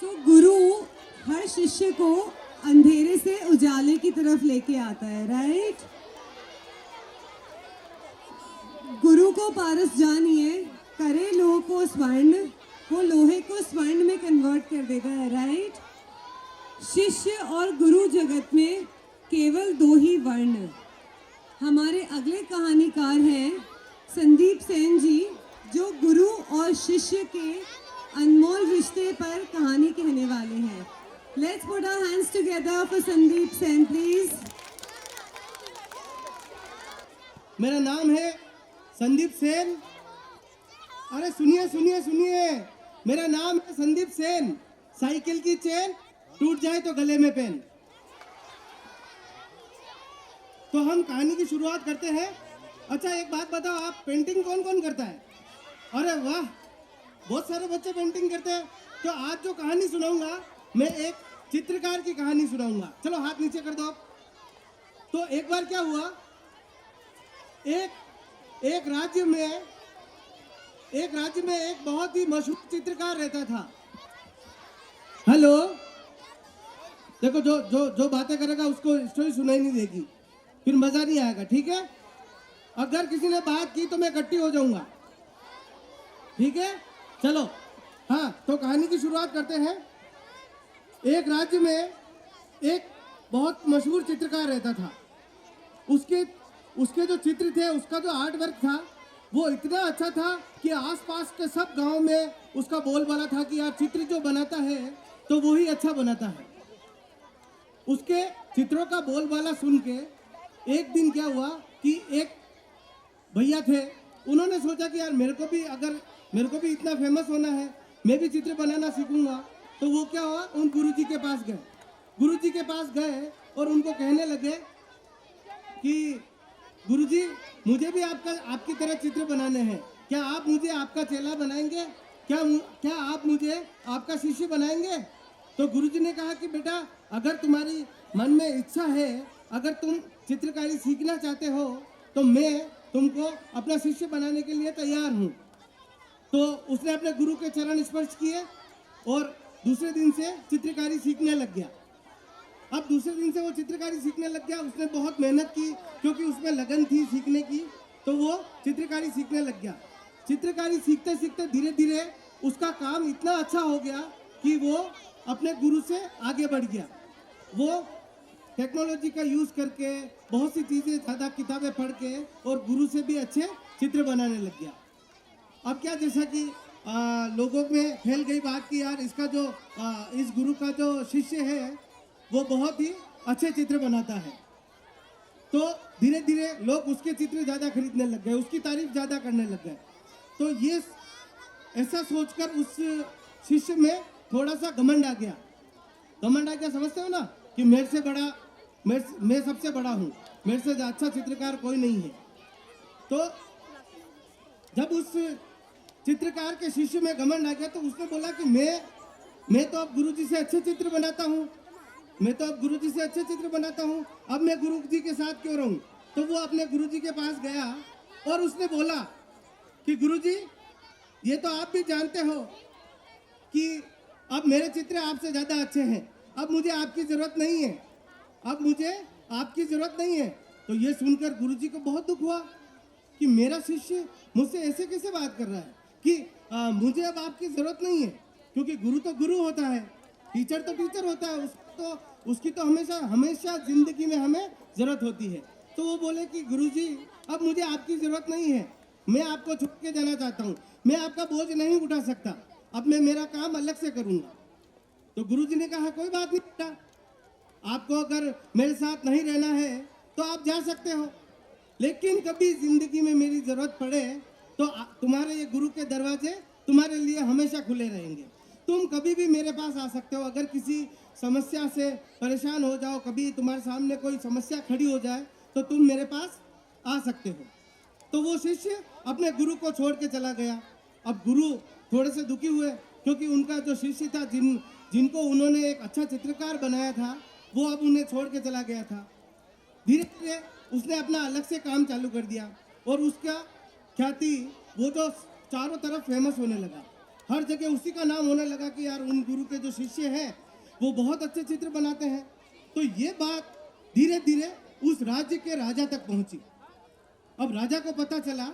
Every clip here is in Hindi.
गुरु हर शिष्य को अंधेरे से उजाले की तरफ लेके आता है, राइट। गुरु को पारस जानिए, करे लोह को स्वर्ण, वो लोहे को स्वर्ण में कन्वर्ट कर देता है, राइट। शिष्य और गुरु जगत में केवल दो ही वर्ण। हमारे अगले कहानीकार हैं संदीप सेन जी, जो गुरु और शिष्य के अनमोल रिश्ते पर कहानी कहने वाले हैं। Let's put our hands together for Sandeep Sen please. मेरा नाम है संदीप सेन। अरे सुनिए सुनिए सुनिए, मेरा नाम है संदीप सेन। साइकिल की चेन टूट जाए तो गले में पेन। तो हम कहानी की शुरुआत करते हैं। अच्छा एक बात बताओ, आप पेंटिंग कौन कौन करता है? अरे वाह, बहुत सारे बच्चे पेंटिंग करते हैं। तो आज जो कहानी सुनाऊंगा मैं एक चित्रकार की कहानी सुनाऊंगा। चलो हाथ नीचे कर दो। तो एक बार क्या हुआ, एक राज्य में एक बहुत ही मशहूर चित्रकार रहता था। हेलो, देखो जो बातें करेगा उसको स्टोरी सुनाई नहीं देगी, फिर मजा नहीं आएगा, ठीक है। अगर किसी ने बात की तो मैं इकट्ठी हो जाऊंगा, ठीक है। चलो हाँ, तो कहानी की शुरुआत करते हैं। एक राज्य में एक बहुत मशहूर चित्रकार रहता था। उसके जो चित्र थे, उसका जो आर्ट वर्क था, वो इतना अच्छा था कि आसपास के सब गांव में उसका बोलबाला था कि यार चित्र जो बनाता है तो वो ही अच्छा बनाता है। उसके चित्रों का बोलबाला सुन के एक दिन क्या हुआ कि एक भैया थे, उन्होंने सोचा कि यार मेरे को भी इतना फेमस होना है, मैं भी चित्र बनाना सीखूंगा। तो वो क्या हुआ, उन गुरुजी के पास गए। गुरुजी के पास गए और उनको कहने लगे कि गुरुजी, मुझे भी आपकी तरह चित्र बनाने हैं, क्या आप मुझे आपका चेला बनाएंगे? क्या आप मुझे आपका शिष्य बनाएंगे? तो गुरुजी ने कहा कि बेटा, अगर तुम्हारी मन में इच्छा है, अगर तुम चित्रकारी सीखना चाहते हो तो मैं तुमको अपना शिष्य बनाने के लिए तैयार हूँ। तो उसने अपने गुरु के चरण स्पर्श किए और दूसरे दिन से चित्रकारी सीखने लग गया। अब दूसरे दिन से वो चित्रकारी सीखने लग गया। उसने बहुत मेहनत की क्योंकि उसमें लगन थी सीखने की, तो वो चित्रकारी सीखने लग गया। चित्रकारी सीखते सीखते धीरे धीरे उसका काम इतना अच्छा हो गया कि वो अपने गुरु से आगे बढ़ गया। वो टेक्नोलॉजी का यूज़ करके बहुत सी चीज़ें, ज़्यादा किताबें पढ़ के और गुरु से भी अच्छे चित्र बनाने लग गया। अब क्या, जैसा कि लोगों में फैल गई बात कि यार इस गुरु का जो शिष्य है वो बहुत ही अच्छे चित्र बनाता है। तो धीरे धीरे लोग उसके चित्र ज़्यादा खरीदने लग गए, उसकी तारीफ ज़्यादा करने लग गए। तो ये ऐसा सोचकर उस शिष्य में थोड़ा सा घमंड आ गया। घमंड आ गया, समझते हो ना, कि मैं सबसे बड़ा हूँ, मेरे से अच्छा चित्रकार कोई नहीं है। तो जब उस चित्रकार के शिष्य में घमंड आ गया तो उसने बोला कि मैं तो अब गुरुजी से अच्छे चित्र बनाता हूँ, अब मैं गुरुजी के साथ क्यों रहूँ। तो वो अपने गुरुजी के पास गया और उसने बोला कि गुरुजी, ये तो आप भी जानते हो कि अब मेरे चित्र आपसे ज़्यादा अच्छे हैं, अब मुझे आपकी ज़रूरत नहीं है। तो ये सुनकर गुरुजी को बहुत दुख हुआ कि मेरा शिष्य मुझसे ऐसे कैसे बात कर रहा है कि मुझे अब आपकी ज़रूरत नहीं है। क्योंकि गुरु तो गुरु होता है, टीचर तो टीचर होता है, उसकी तो हमेशा ज़िंदगी में हमें ज़रूरत होती है। तो वो बोले कि गुरुजी, अब मुझे आपकी ज़रूरत नहीं है, मैं आपको छोड़ के जाना चाहता हूँ, मैं आपका बोझ नहीं उठा सकता, अब मैं मेरा काम अलग से करूँगा। तो गुरुजी ने कहा कोई बात नहीं बेटा, आपको अगर मेरे साथ नहीं रहना है तो आप जा सकते हो, लेकिन कभी जिंदगी में मेरी जरूरत पड़े तो तुम्हारे ये गुरु के दरवाजे तुम्हारे लिए हमेशा खुले रहेंगे। तुम कभी भी मेरे पास आ सकते हो। अगर किसी समस्या से परेशान हो जाओ, कभी तुम्हारे सामने कोई समस्या खड़ी हो जाए तो तुम मेरे पास आ सकते हो। तो वो शिष्य अपने गुरु को छोड़ के चला गया। अब गुरु थोड़े से दुखी हुए क्योंकि उनका जो शिष्य था, जिनको उन्होंने एक अच्छा चित्रकार बनाया था, वो अब उन्हें छोड़ के चला गया था। धीरे धीरे उसने अपना अलग से काम चालू कर दिया और उसका ख्याति वो जो चारों तरफ फेमस होने लगा। हर जगह उसी का नाम होने लगा कि यार उन गुरु के जो शिष्य हैं वो बहुत अच्छे चित्र बनाते हैं। तो ये बात धीरे धीरे उस राज्य के राजा तक पहुंची। अब राजा को पता चला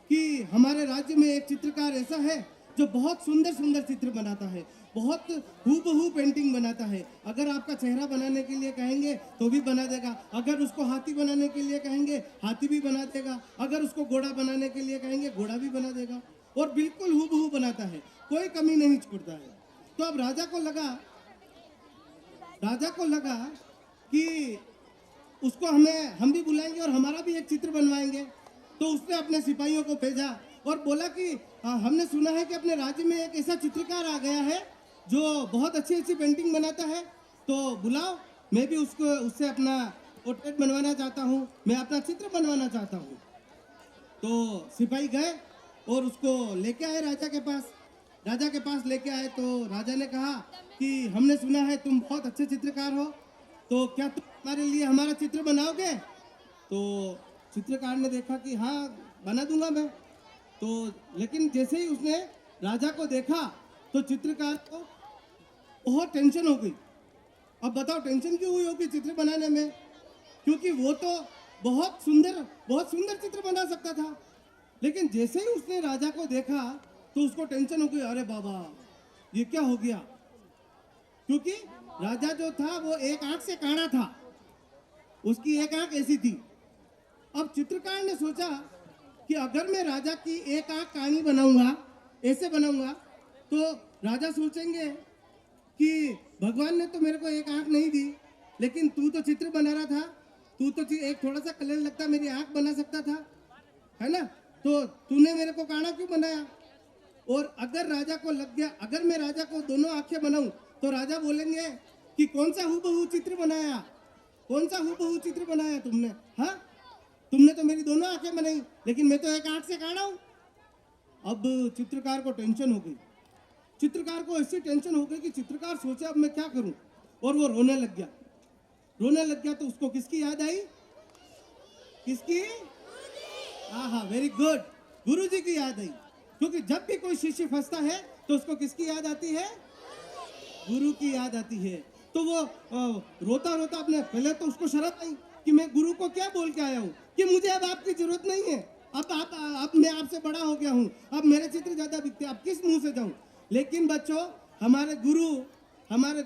कि हमारे राज्य में एक चित्रकार ऐसा है जो बहुत सुंदर सुंदर चित्र बनाता है, बहुत हूबहू पेंटिंग बनाता है। अगर आपका चेहरा बनाने के लिए कहेंगे तो भी बना देगा, अगर उसको हाथी बनाने के लिए कहेंगे हाथी भी बना देगा, अगर उसको घोड़ा बनाने के लिए कहेंगे घोड़ा भी बना देगा, और बिल्कुल हूबहू बनाता है, कोई कमी नहीं छोड़ता है। तो अब राजा को लगा कि उसको हम भी बुलाएंगे और हमारा भी एक चित्र बनवाएंगे। तो उसने अपने सिपाहियों को भेजा और बोला कि हमने सुना है कि अपने राज्य में एक ऐसा चित्रकार आ गया है जो बहुत अच्छी अच्छी पेंटिंग बनाता है, तो बुलाओ, मैं भी उससे अपना पोर्ट्रेट बनवाना चाहता हूँ, मैं अपना चित्र बनवाना चाहता हूँ। तो सिपाही गए और उसको लेके आए राजा के पास लेके आए। तो राजा ने कहा कि हमने सुना है तुम बहुत अच्छे चित्रकार हो, तो क्या तुम हमारे लिए हमारा चित्र बनाओगे? तो चित्रकार ने देखा कि हाँ बना दूंगा मैं। तो लेकिन जैसे ही उसने राजा को देखा तो चित्रकार को बहुत टेंशन हो गई। अब बताओ टेंशन क्यों हुई होगी चित्र बनाने में? क्योंकि वो तो बहुत सुंदर चित्र बना सकता था, लेकिन जैसे ही उसने राजा को देखा तो उसको टेंशन हो गई, अरे बाबा ये क्या हो गया? क्योंकि राजा जो था वो एक आंख से काना था, उसकी एक आंख ऐसी थी। अब चित्रकार ने सोचा कि अगर मैं राजा की एक आंख कानी बनाऊंगा, ऐसे बनाऊंगा, तो राजा सोचेंगे कि भगवान ने तो मेरे को एक आंख नहीं दी, लेकिन तू तो चित्र बना रहा था, तू तो एक थोड़ा सा कलर लगता मेरी आंख बना सकता था, है ना? तो तूने मेरे को काना क्यों बनाया? और अगर राजा को लग गया, अगर मैं राजा को दोनों आंखें बनाऊं तो राजा बोलेंगे कि कौन सा हूबहू चित्र बनाया, कौन सा हूबहू चित्र बनाया तुमने? हाँ, तुमने तो मेरी दोनों आंखें बनाई, लेकिन मैं तो एक आंख से काना हूं। अब चित्रकार को टेंशन हो गई, चित्रकार को ऐसी टेंशन हो गई कि चित्रकार सोचे अब मैं क्या करूं, और वो रोने लग गया। तो उसको किसकी याद आई? किसकी? हाँ, वेरी गुड, गुरुजी की याद आई। क्योंकि जब भी कोई शिष्य फंसता है तो उसको किसकी याद आती है? गुरु की याद आती है। तो वो रोता रोता अपने, पहले तो उसको शर्म आई कि मैं गुरु को क्या बोल के आया हूँ कि मुझे अब आपकी जरूरत नहीं है, अब मैं आपसे बड़ा हो गया हूँ, अब मेरे चित्र ज्यादा बिकते, अब किस मुंह से जाऊं? लेकिन बच्चों, हमारे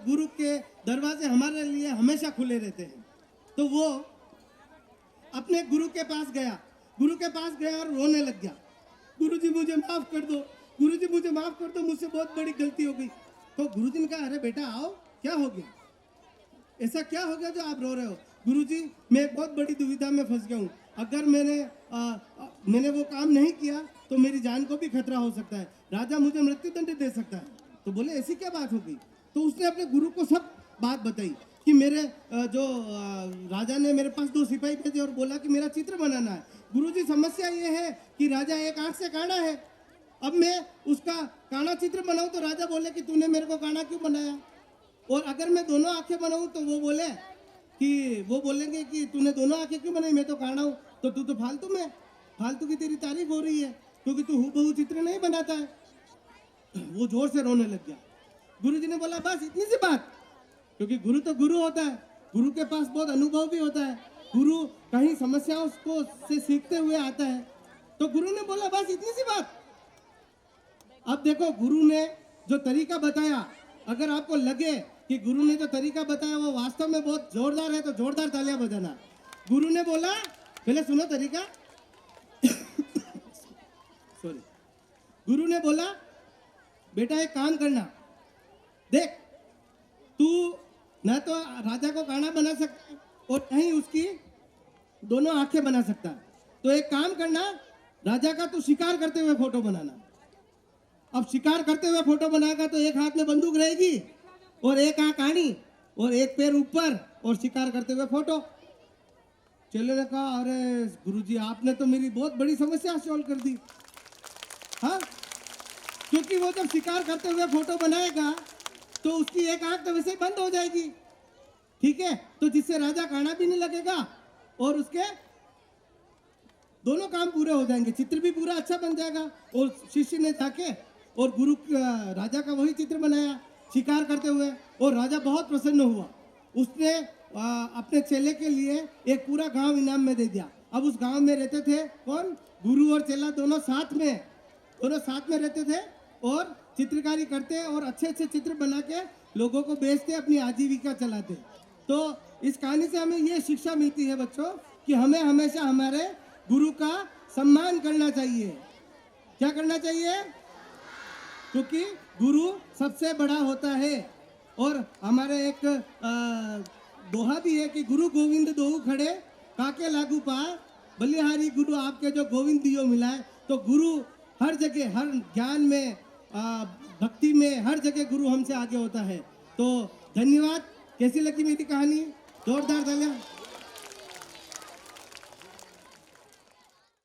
गुरु के दरवाजे हमारे लिए हमेशा खुले रहते हैं। तो वो अपने गुरु के पास गया और रोने लग गया, गुरुजी मुझे माफ कर दो, गुरुजी मुझे माफ कर दो, मुझसे बहुत बड़ी गलती हो गई। तो गुरुजी ने कहा, अरे बेटा आओ, क्या हो गया? ऐसा क्या हो गया जो आप रो रहे हो? गुरुजी मैं बहुत बड़ी दुविधा में फंस गया हूँ, अगर मैंने वो काम नहीं किया तो मेरी जान को भी खतरा हो सकता है, राजा मुझे मृत्युदंड दे सकता है। तो बोले ऐसी क्या बात हो गई? तो उसने अपने गुरु को सब बात बताई कि मेरे राजा ने मेरे पास 2 सिपाही भेजे और बोला कि मेरा चित्र बनाना है। गुरुजी समस्या ये है कि राजा एक आंख से काना है, अब मैं उसका काना चित्र बनाऊं तो राजा बोले कि तूने मेरे को काना क्यों बनाया? और अगर मैं दोनों आंखें बनाऊं तो वो बोलेंगे कि तूने दोनों आंखें क्यों बनाई, मैं तो काना हूं, तो तू तो फालतू की तेरी तारीफ हो रही है क्योंकि तू हूबहू चित्र नहीं बनाता है। वो जोर से रोने लग गया। गुरुजी ने बोला बस इतनी सी बात, क्योंकि गुरु तो गुरु होता है, गुरु के पास बहुत अनुभव भी होता है, गुरु कहीं समस्याओं को से सीखते हुए आता है। तो गुरु ने बोला बस इतनी सी बात। अब देखो, गुरु ने जो तरीका बताया, अगर आपको लगे कि गुरु ने जो तरीका बताया वो वास्तव में बहुत जोरदार है तो जोरदार तालियां बजाना। गुरु ने बोला, पहले सुनो तरीका सॉरी, गुरु ने बोला बेटा एक काम करना, देख तू न तो राजा को काना बना सकता और नहीं उसकी दोनों आंखें बना सकता, तो एक काम करना, राजा का तू शिकार करते हुए फोटो बनाना। अब शिकार करते हुए फोटो बनाएगा तो एक हाथ में बंदूक रहेगी और एक आंख आनी और एक पैर ऊपर और शिकार करते हुए फोटो। चेले ने कहा, अरे गुरुजी आपने तो मेरी बहुत बड़ी समस्या सॉल्व कर दी। हाँ, क्योंकि वो जब शिकार करते हुए फोटो बनाएगा तो उसकी एक आंख तो वैसे ही बंद हो जाएगी, ठीक है, तो जिससे राजा काना भी नहीं लगेगा और उसके दोनों काम पूरे हो जाएंगे, चित्र भी पूरा अच्छा बन जाएगा और शिष्य ने जाके और गुरु राजा का वही चित्र बनाया शिकार करते हुए, और राजा बहुत प्रसन्न हुआ। उसने अपने चेले के लिए एक पूरा गांव इनाम में दे दिया। अब उस गांव में रहते थे कौन? गुरु और चेला दोनों साथ में रहते थे और चित्रकारी करते और अच्छे अच्छे चित्र बना के लोगों को बेचते, अपनी आजीविका चलाते। तो इस कहानी से हमें ये शिक्षा मिलती है बच्चों कि हमें हमेशा हमारे गुरु का सम्मान करना चाहिए। क्या करना चाहिए? क्योंकि गुरु सबसे बड़ा होता है। और हमारे एक दोहा भी है कि गुरु गोविंद दोहु खड़े काके लागू पा, बलिहारी गुरु आपके जो गोविंद दियो मिलाए। तो गुरु हर जगह, हर ज्ञान में, भक्ति में, हर जगह गुरु हमसे आगे होता है। तो धन्यवाद। कैसी लगी मेरी कहानी? जोरदार तालियां।